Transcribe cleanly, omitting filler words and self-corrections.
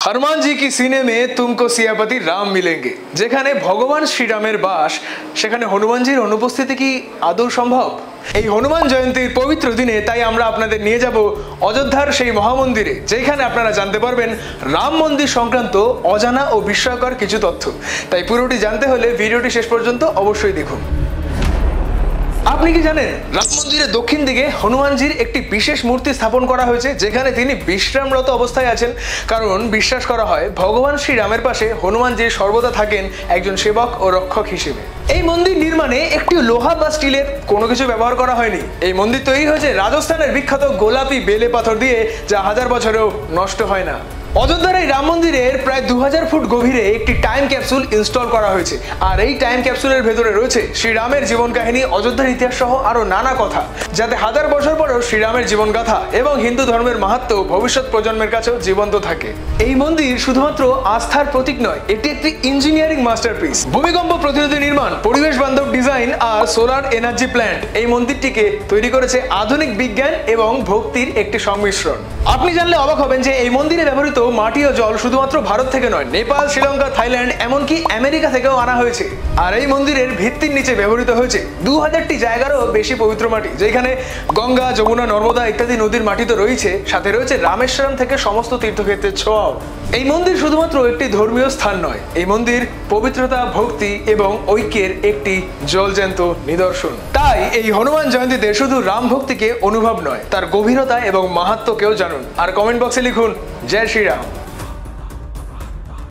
हनुमान जी की सीने में तुमको सियापति राम मिलेंगे। যেখানে ভগবান শ্রীরামের বাস সেখানে হনুমানজির অনুপস্থিতি কি আদৌ সম্ভব? এই হনুমান জয়ন্তীর পবিত্র দিনে তাই আমরা আপনাদের নিয়ে যাব অযোধ্যার সেই মহামন্দিরে, যেখানে আপনারা জানতে পারবেন রাম মন্দির সংক্রান্ত অজানা ও বিস্ময়কর কিছু তথ্য। তাই পুরোটি জানতে হলে ভিডিওটি শেষ পর্যন্ত অবশ্যই দেখুন। আপনি কি জানেন রাম মন্দিরের দক্ষিণ দিকে হনুমানজির একটি বিশেষ মূর্তি স্থাপন করা হয়েছে, যেখানে তিনি বিশ্রামরত অবস্থায় আছেন। কারণ বিশ্বাস করা হয় ভগবান শ্রীরামের পাশে হনুমানজি সর্বদা থাকেন একজন সেবক ও রক্ষক হিসেবে। এই মন্দির নির্মাণে একটি লোহা বা স্টিলের কোনো কিছু ব্যবহার করা হয়নি। এই মন্দির তৈরি হয়েছে রাজস্থানের বিখ্যাত গোলাপি বেলে পাথর দিয়ে, যা হাজার বছরেও নষ্ট হয় না। অযোধ্যার এই রাম মন্দিরের প্রায় 2000 ফুট গভীরে একটি টাইম ক্যাপসুল ইনস্টল করা হয়েছে। আর এই টাইম ক্যাপসুলের ভেতরে রয়েছে শ্রীরামের জীবন কাহিনী, অযোধ্যার ইতিহাস সহ আরো নানা কথা, যাতে হাজার বছর পরেও শ্রীরামের জীবনগাথা এবং হিন্দু ধর্মের মাহাত্ম্য ভবিষ্যৎ প্রজন্মের কাছেও জীবন্ত থাকে। এই মন্দির শুধুমাত্র আস্থার প্রতীক নয়, এটি একটি ইঞ্জিনিয়ারিং মাস্টারপিস। ভূমিকম্প প্রতিরোধী নির্মাণ, পরিবেশ বান্ধব ডিজাইন আর সোলার এনার্জি প্ল্যান্ট এই মন্দিরটিকে তৈরি করেছে আধুনিক বিজ্ঞান এবং ভক্তির একটি সংমিশ্রণ। আপনি জানলে অবাক হবেন যে এই মন্দিরে ব্যবহৃত মাটি ও জল শুধুমাত্র ভারত থেকে নয়, নেপাল, শ্রীলঙ্কা, থাইল্যান্ড, এমনকি আমেরিকা থেকেও আনা হয়েছে। আর এই মন্দিরের ভিত্তির নিচে ব্যবহৃত হয়েছে 2000টি জায়গারও বেশি পবিত্র মাটি, যেখানে গঙ্গা, যমুনা, নর্মদা ইত্যাদি নদীর মাটি তো রয়েছে, সাথে রয়েছে রামেশ্বরম থেকে সমস্ত তীর্থক্ষেত্রের ছোঁয়াও। এই মন্দির শুধুমাত্র একটি ধর্মীয় স্থান নয়, এই মন্দির পবিত্রতা, ভক্তি এবং ঐক্যের একটি জ্বলজ্যান্ত নিদর্শন। তাই এই হনুমান জয়ন্তীতে শুধু রাম ভক্তিকে অনুভব নয়, তার গভীরতা এবং মাহাত্ম্যকেও জানুন। আর কমেন্ট বক্সে লিখুন জয় শ্রীরাম।